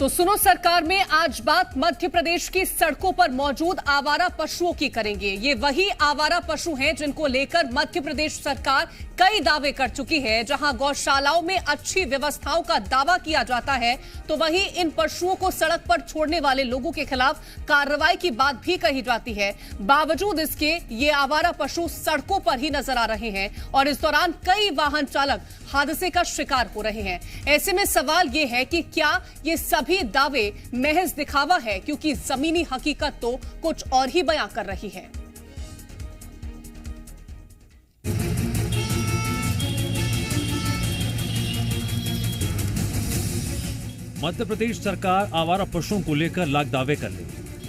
तो सुनो सरकार में आज बात मध्य प्रदेश की सड़कों पर मौजूद आवारा पशुओं की करेंगे। ये वही आवारा पशु हैं जिनको लेकर मध्य प्रदेश सरकार कई दावे कर चुकी है। जहां गौशालाओं में अच्छी व्यवस्थाओं का दावा किया जाता है, तो वहीं इन पशुओं को सड़क पर छोड़ने वाले लोगों के खिलाफ कार्रवाई की बात भी कही जाती है। बावजूद इसके ये आवारा पशु सड़कों पर ही नजर आ रहे हैं और इस दौरान कई वाहन चालक हादसे का शिकार हो रहे हैं। ऐसे में सवाल ये है कि क्या ये सभी दावे महज दिखावा है, क्योंकि जमीनी हकीकत तो कुछ और ही बयां कर रही है। मध्य प्रदेश सरकार आवारा पशुओं को लेकर लाख दावे कर ले,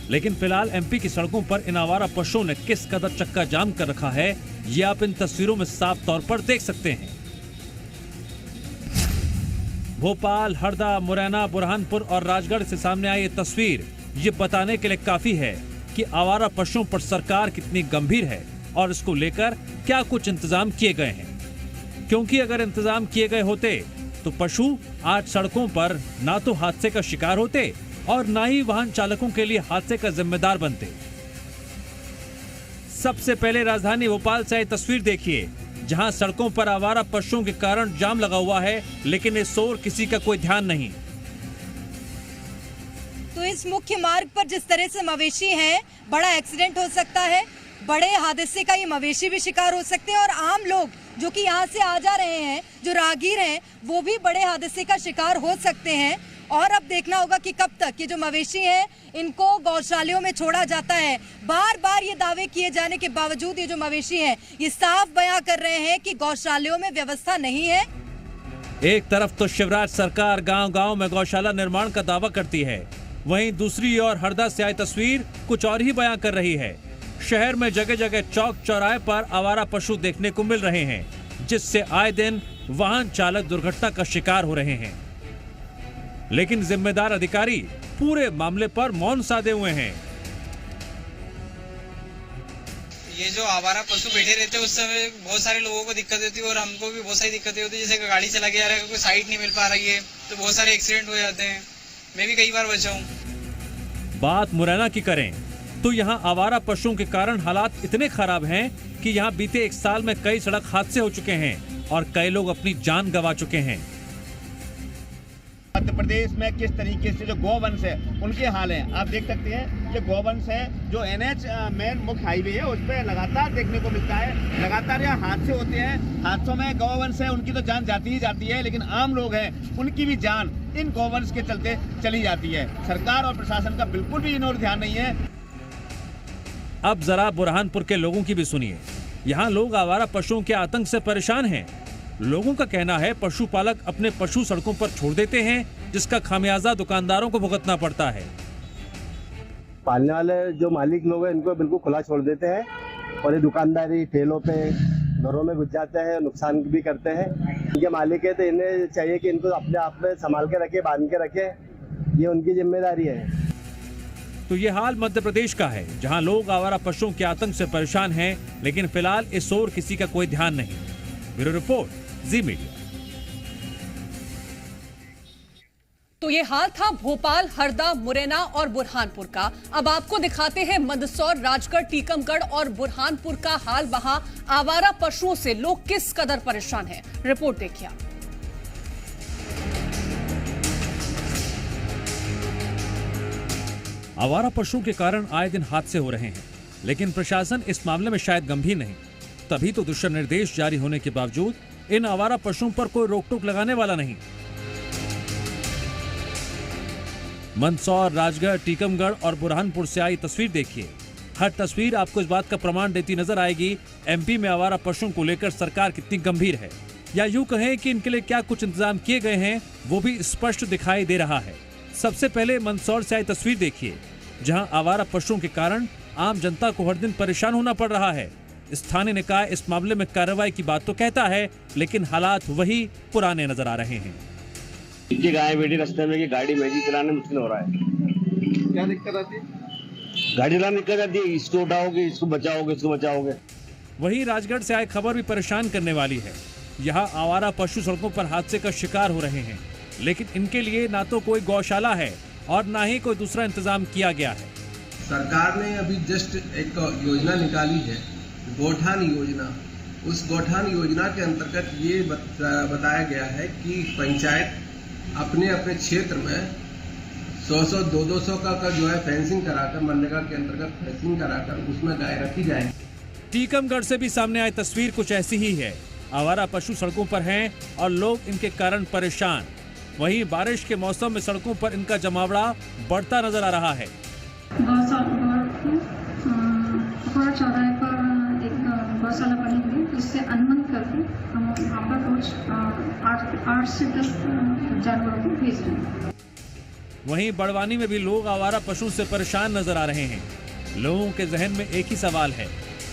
लेकिन फिलहाल एमपी की सड़कों पर इन आवारा पशुओं ने किस कदर चक्का जाम कर रखा है, ये आप इन तस्वीरों में साफ तौर पर देख सकते हैं। भोपाल, हरदा, मुरैना, बुरहानपुर और राजगढ़ से सामने आई ये तस्वीर ये बताने के लिए काफी है कि आवारा पशुओं पर सरकार कितनी गंभीर है और इसको लेकर क्या कुछ इंतजाम किए गए हैं। क्योंकि अगर इंतजाम किए गए होते तो पशु आज सड़कों पर ना तो हादसे का शिकार होते और ना ही वाहन चालकों के लिए हादसे का जिम्मेदार बनते। सबसे पहले राजधानी भोपाल से तस्वीर देखिए, जहां सड़कों पर आवारा पशुओं के कारण जाम लगा हुआ है, लेकिन इस ओर किसी का कोई ध्यान नहीं। तो इस मुख्य मार्ग पर जिस तरह से मवेशी हैं, बड़ा एक्सीडेंट हो सकता है, बड़े हादसे का ये मवेशी भी शिकार हो सकते हैं और आम लोग जो कि यहाँ से आ जा रहे हैं, जो राहगीर हैं, वो भी बड़े हादसे का शिकार हो सकते हैं। और अब देखना होगा कि कब तक ये जो मवेशी हैं इनको गौशालाओं में छोड़ा जाता है। बार बार ये दावे किए जाने के बावजूद ये जो मवेशी हैं ये साफ बयां कर रहे हैं कि गौशालाओं में व्यवस्था नहीं है। एक तरफ तो शिवराज सरकार गांव-गांव में गौशाला निर्माण का दावा करती है, वहीं दूसरी ओर हरदा से आई तस्वीर कुछ और ही बयां कर रही है। शहर में जगह जगह चौक चौराहे पर आवारा पशु देखने को मिल रहे हैं, जिससे आए दिन वाहन चालक दुर्घटना का शिकार हो रहे हैं। लेकिन जिम्मेदार अधिकारी पूरे मामले पर मौन साधे हुए हैं। ये जो आवारा पशु बैठे रहते हैं उस समय बहुत सारे लोगों को दिक्कत होती है और हमको भी बहुत सारी दिक्कतें होती है। जैसे गाड़ी चला के जा रहा है, कोई साइड नहीं मिल पा रही है, तो बहुत सारे एक्सीडेंट हो जाते हैं। मैं भी कई बार बचा हूँ। बात मुरैना की करें तो यहाँ आवारा पशुओं के कारण हालात इतने खराब हैं कि यहाँ बीते एक साल में कई सड़क हादसे हो चुके हैं और कई लोग अपनी जान गंवा चुके हैं। मध्य प्रदेश में किस तरीके से जो गौवंश है उनके हाल हैं आप देख सकते हैं। ये गौवंश है जो NH मेन मुख्य हाईवे है, उस पर लगातार देखने को मिलता है। लगातार यहाँ हादसे होते हैं, हादसों में गौवंश है उनकी तो जान जाती ही जाती है, लेकिन आम लोग हैं उनकी भी जान इन गौवंश के चलते चली जाती है। सरकार और प्रशासन का बिल्कुल भी इन ओर ध्यान नहीं है। अब जरा बुरहानपुर के लोगों की भी सुनिए। यहाँ लोग आवारा पशुओं के आतंक से परेशान हैं। लोगों का कहना है पशुपालक अपने पशु सड़कों पर छोड़ देते हैं, जिसका खामियाजा दुकानदारों को भुगतना पड़ता है। पालने वाले जो मालिक लोग हैं इनको बिल्कुल खुला छोड़ देते हैं और ये दुकानदारी ठेलों पे घरों में घुस जाते हैं, नुकसान भी करते हैं। इनके मालिक है तो इन्हें चाहिए कि इनको अपने आप में संभाल के रखे, बांध के रखे, ये उनकी जिम्मेदारी है। तो ये हाल मध्य प्रदेश का है, जहां लोग आवारा पशुओं के आतंक से परेशान हैं, लेकिन फिलहाल इस ओर किसी का कोई ध्यान नहीं। ब्यूरो रिपोर्ट, जी मीडिया। तो ये हाल था भोपाल, हरदा, मुरैना और बुरहानपुर का। अब आपको दिखाते हैं मंदसौर, राजगढ़, टीकमगढ़ और बुरहानपुर का हाल। वहां आवारा पशुओं से लोग किस कदर परेशान हैं, रिपोर्ट देखिए। आवारा पशुओं के कारण आए दिन हादसे हो रहे हैं, लेकिन प्रशासन इस मामले में शायद गंभीर नहीं। तभी तो दिशा निर्देश जारी होने के बावजूद इन आवारा पशुओं पर कोई रोक टोक लगाने वाला नहीं। मंदसौर, राजगढ़, टीकमगढ़ और बुरहानपुर से आई तस्वीर देखिए। हर तस्वीर आपको इस बात का प्रमाण देती नजर आएगी एमपी में आवारा पशुओं को लेकर सरकार कितनी गंभीर है, या यूं कहें कि इनके लिए क्या कुछ इंतजाम किए गए हैं वो भी स्पष्ट दिखाई दे रहा है। सबसे पहले मंदसौर से आई तस्वीर देखिए, जहां आवारा पशुओं के कारण आम जनता को हर दिन परेशान होना पड़ रहा है। स्थानीय निकाय इस मामले में कार्रवाई की बात तो कहता है, लेकिन हालात वही पुराने नजर आ रहे हैं। गाय बेटी रास्ते में गाड़ी मैजिक चलाने मुश्किल हो रहा है। क्या दिक्कत आती है? गाड़ी चलाने दिक्कत आती है, इसको उठाओगे, इसको बचाओगे, इसको बचाओगे। वहीं राजगढ़ से आई खबर भी परेशान करने वाली है। यहाँ आवारा पशु सड़कों पर हादसे का शिकार हो रहे हैं। लेकिन इनके लिए ना तो कोई गौशाला है और ना ही कोई दूसरा इंतजाम किया गया है। सरकार ने अभी जस्ट एक योजना निकाली है, गौठान योजना। उस गौठान योजना के अंतर्गत ये बताया गया है कि पंचायत अपने अपने क्षेत्र में 100-100, 200 का जो है फेंसिंग कराकर, मनरेगा के अंतर्गत फेंसिंग कराकर उसमें गाय रखी जाए। टीकमगढ़ से भी सामने आई तस्वीर कुछ ऐसी ही है। आवारा पशु सड़कों पर हैं और लोग इनके कारण परेशान। वहीं बारिश के मौसम में सड़कों पर इनका जमावड़ा बढ़ता नजर आ रहा है। चौराहे पर एक गौशाला बनी हुई, जिससे अनुमति करके हम वहाँ पर रोज 8 से 10 जानवरों को भेज रहे हैं। वहीं बड़वानी में भी लोग आवारा पशु से परेशान नजर आ रहे हैं। लोगों के जहन में एक ही सवाल है,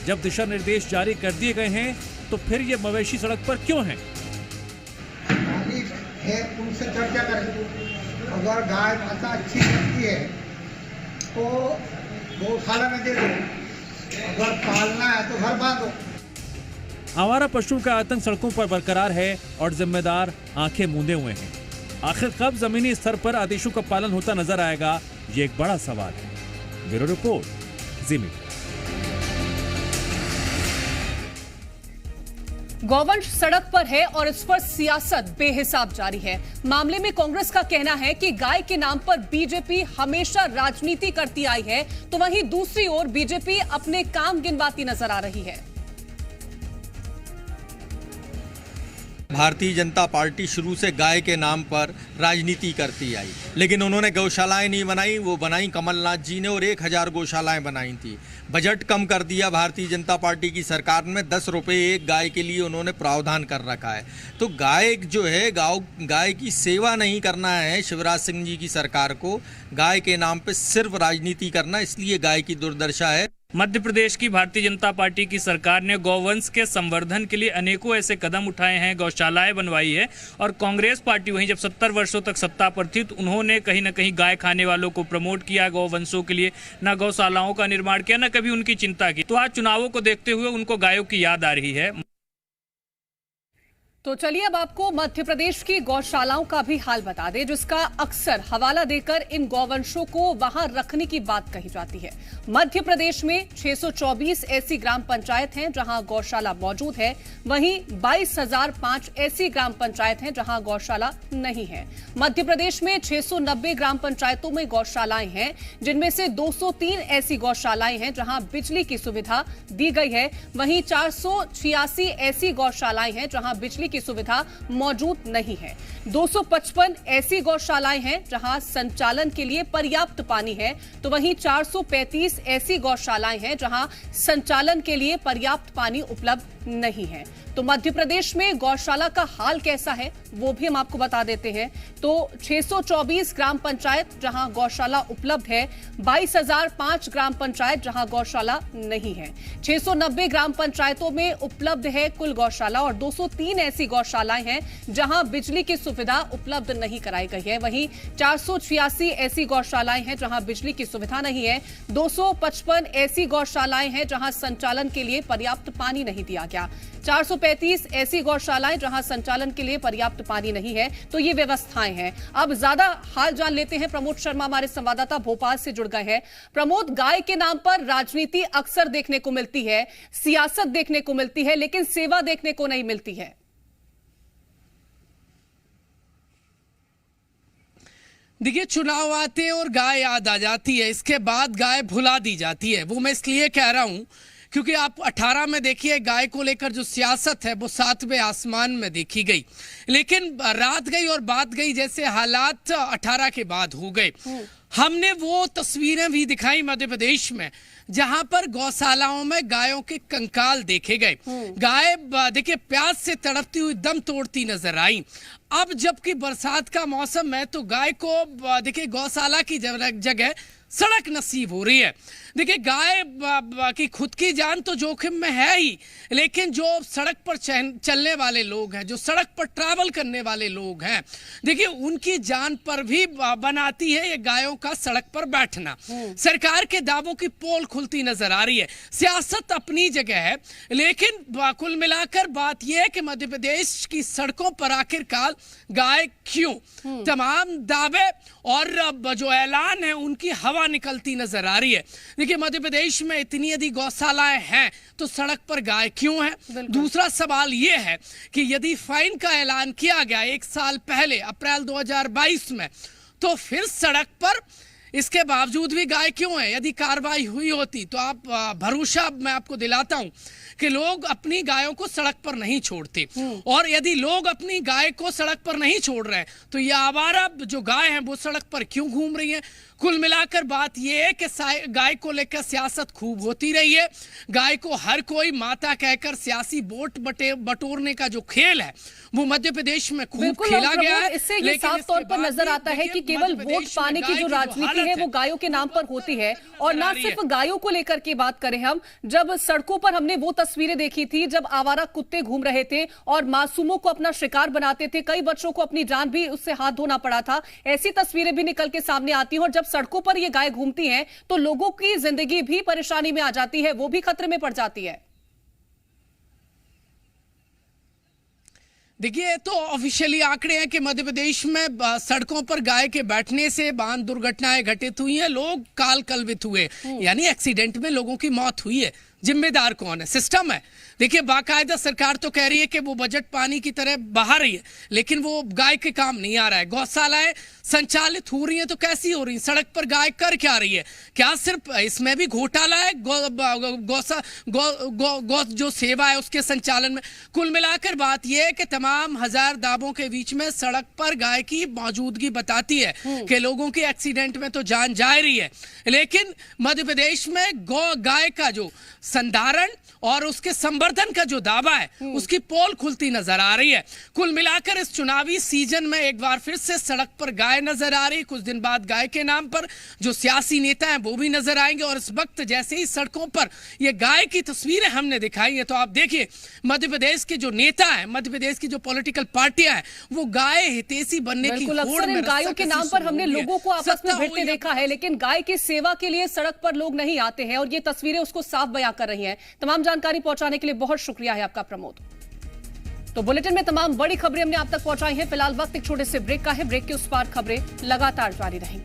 जब दिशा निर्देश जारी कर दिए गए हैं तो फिर ये मवेशी सड़क पर क्यों हैं? उनसे चर्चा करें। अगर गाय माता अच्छी लगती है तो गौशाला में दे दो, अगर पालना है तो घर बांधो। आवारा पशुओं का आतंक सड़कों पर बरकरार है और जिम्मेदार आंखें मूंदे हुए हैं। आखिर कब जमीनी स्तर पर आदेशों का पालन होता नजर आएगा, ये एक बड़ा सवाल है। ब्यूरो रिपोर्ट, जी मीडिया। गौवंश सड़क पर है और इस पर सियासत बेहिसाब जारी है। मामले में कांग्रेस का कहना है कि गाय के नाम पर बीजेपी हमेशा राजनीति करती आई है, तो वहीं दूसरी ओर बीजेपी अपने काम गिनवाती नजर आ रही है। भारतीय जनता पार्टी शुरू से गाय के नाम पर राजनीति करती आई, लेकिन उन्होंने गौशालाएं नहीं बनाई। वो बनाई कमलनाथ जी ने और 1000 गौशालाएं बनाई थी। बजट कम कर दिया भारतीय जनता पार्टी की सरकार में, 10 रुपये एक गाय के लिए उन्होंने प्रावधान कर रखा है। तो गाय जो है, गाय की सेवा नहीं करना है शिवराज सिंह जी की सरकार को, गाय के नाम पर सिर्फ राजनीति करना, इसलिए गाय की दुर्दशा है। मध्य प्रदेश की भारतीय जनता पार्टी की सरकार ने गौवंश के संवर्धन के लिए अनेकों ऐसे कदम उठाए हैं, गौशालाएं बनवाई है। और कांग्रेस पार्टी वहीं जब 70 वर्षों तक सत्ता पर थी तो उन्होंने कहीं न कहीं गाय खाने वालों को प्रमोट किया, गौवंशों के लिए ना गौशालाओं का निर्माण किया, ना कभी उनकी चिंता की। तो आज चुनावों को देखते हुए उनको गायों की याद आ रही है। तो चलिए अब आपको मध्य प्रदेश की गौशालाओं का भी हाल बता दें, जिसका अक्सर हवाला देकर इन गौवंशों को वहां रखने की बात कही जाती है। मध्य प्रदेश में 624 ऐसी ग्राम पंचायत हैं जहां गौशाला मौजूद है, वहीं 22,005 ऐसी ग्राम पंचायत हैं जहां गौशाला नहीं है। मध्य प्रदेश में 690 ग्राम पंचायतों में गौशालाएं हैं, जिनमें से 203 ऐसी गौशालाएं हैं जहां बिजली की सुविधा दी गई है। वहीं 486 ऐसी गौशालाएं हैं जहां बिजली की सुविधा मौजूद नहीं है। 255 ऐसी गौशालाएं हैं जहां संचालन के लिए पर्याप्त पानी है, तो वहीं 435 ऐसी गौशालाएं हैं जहां संचालन के लिए पर्याप्त पानी उपलब्ध नहीं है। तो मध्य प्रदेश में गौशाला का हाल कैसा है वो भी हम आपको बता देते हैं। तो 624 ग्राम पंचायत जहां गौशाला उपलब्ध है, 22,005 ग्राम पंचायत जहां गौशाला नहीं है। 690 ग्राम पंचायतों में उपलब्ध है कुल गौशाला और 203 ऐसी गौशालाएं हैं जहां बिजली की सुविधा उपलब्ध नहीं कराई गई है। वहीं 486 ऐसी गौशालाएं हैं जहां बिजली की सुविधा नहीं है। 255 ऐसी गौशालाएं हैं जहां संचालन के लिए पर्याप्त पानी नहीं दिया गया। 435 ऐसी गौशालाएं जहां संचालन के लिए पर्याप्त पानी नहीं है। तो ये व्यवस्थाएं हैं। अब ज्यादा हाल जान लेते हैं। प्रमोद शर्मा हमारे संवाददाता भोपाल से जुड़ गए हैं। प्रमोद, गाय के नाम पर राजनीति अक्सर देखने को मिलती है, सियासत देखने को मिलती है, लेकिन सेवा देखने को नहीं मिलती है। देखिए, चुनाव आते हैं और गाय याद आ जाती है, इसके बाद गाय भुला दी जाती है। वो मैं इसलिए कह रहा हूं क्योंकि आप 18 में देखिए गाय को लेकर जो सियासत है वो 7वें आसमान में देखी गई, लेकिन रात गई और बात गई जैसे हालात 18 के बाद हो गए। हमने वो तस्वीरें भी दिखाई मध्य प्रदेश में जहां पर गौशालाओं में गायों के कंकाल देखे गए। गाय देखिए प्यास से तड़पती हुई दम तोड़ती नजर आई। अब जबकि बरसात का मौसम है तो गाय को देखिए गौशाला की जगह सड़क नसीब हो रही है। देखिए, गाय की खुद की जान तो जोखिम में है ही, लेकिन जो सड़क पर चलने वाले लोग हैं, जो सड़क पर ट्रैवल करने वाले लोग हैं, देखिए उनकी जान पर भी बनाती है ये गायों का सड़क पर बैठना। सरकार के दावों की पोल खुलती नजर आ रही है। सियासत अपनी जगह है, लेकिन कुल मिलाकर बात यह है कि मध्य प्रदेश की सड़कों पर आखिरकार गाय क्यों? तमाम दावे और जो ऐलान है उनकी हवा निकलती नजर आ रही है। देखिए, मध्य प्रदेश में इतनी यदि गौशालाएं हैं तो सड़क पर गाय क्यों है? दूसरा सवाल यह है कि यदि फाइन का ऐलान किया गया 1 साल पहले अप्रैल 2022 में, तो फिर सड़क पर इसके बावजूद भी गाय क्यों है? यदि कार्रवाई हुई होती तो आप भरोसा मैं आपको दिलाता हूं कि लोग अपनी गायों को सड़क पर नहीं छोड़ते। और यदि लोग अपनी गाय को सड़क पर नहीं छोड़ रहे तो ये आवारा जो गाय है वो सड़क पर क्यों घूम रही है? कुल मिलाकर बात यह है कि गाय को लेकर सियासत खूब होती रही है। गाय को हर कोई माता कहकर सियासी वोट बटोरने का जो खेल है वो मध्य प्रदेश में खूब खेला गया है। इससे ये साफ तौर पर नजर आता है कि केवल वोट पाने की जो राजनीति है वो गायों के नाम पर होती है। और ना सिर्फ गायों को लेकर के बात करें हम, जब सड़कों पर हमने वो तस्वीरें देखी थी जब आवारा कुत्ते घूम रहे थे और मासूमों को अपना शिकार बनाते थे, कई बच्चों को अपनी जान भी उससे हाथ धोना पड़ा था, ऐसी तस्वीरें भी निकल के सामने आती हैं। और जब सड़कों पर ये गाय घूमती हैं तो लोगों की जिंदगी भी परेशानी में आ जाती है, वो भी खतरे में पड़ जाती है। देखिए, तो ऑफिशियली आंकड़े हैं कि मध्य प्रदेश में सड़कों पर गाय के बैठने से वाहन दुर्घटनाएं घटित हुई हैं, लोग काल कलवित हुए, यानी एक्सीडेंट में लोगों की मौत हुई है। जिम्मेदार कौन है? सिस्टम है। देखिए, बाकायदा सरकार तो कह रही है कि वो बजट पानी की तरह बहा रही है, लेकिन वो गाय के काम नहीं आ रहा है। गौशालाएं संचालित हो रही हैं तो कैसी हो रही हैं? सड़क पर गाय कर क्या रही है? क्या सिर्फ इसमें भी घोटाला है गौ जो सेवा है उसके संचालन में? कुल मिलाकर बात यह है कि तमाम हजार दावों के बीच में सड़क पर गाय की मौजूदगी बताती है कि लोगों की एक्सीडेंट में तो जान जा रही है, लेकिन मध्य प्रदेश में गाय का जो संधारण और उसके संवर्धन का जो दावा है उसकी पोल खुलती नजर आ रही है। कुल मिलाकर इस चुनावी सीजन में एक बार फिर से सड़क पर गाय नजर आ रही है। कुछ दिन बाद गाय के नाम पर जो सियासी नेता हैं वो भी नजर आएंगे। और इस वक्त जैसे ही सड़कों पर ये गाय की तस्वीरें हमने दिखाई है तो आप देखिए, मध्य प्रदेश के जो नेता हैं, मध्य प्रदेश की जो पॉलिटिकल पार्टियां हैं, वो गाय हितैषी बनने की होड़ में गायों के नाम पर हमने लोगों को आपस में भिड़ते देखा है, लेकिन गाय की सेवा के लिए सड़क पर लोग नहीं आते हैं और ये तस्वीरें उसको साफ बयां कर रही हैं। तमाम जानकारी पहुंचाने के लिए बहुत शुक्रिया है आपका प्रमोद। तो बुलेटिन में तमाम बड़ी खबरें हमने आप तक पहुंचाई हैं। फिलहाल वक्त एक छोटे से ब्रेक का है। ब्रेक के उस पार खबरें लगातार जारी रहेंगी।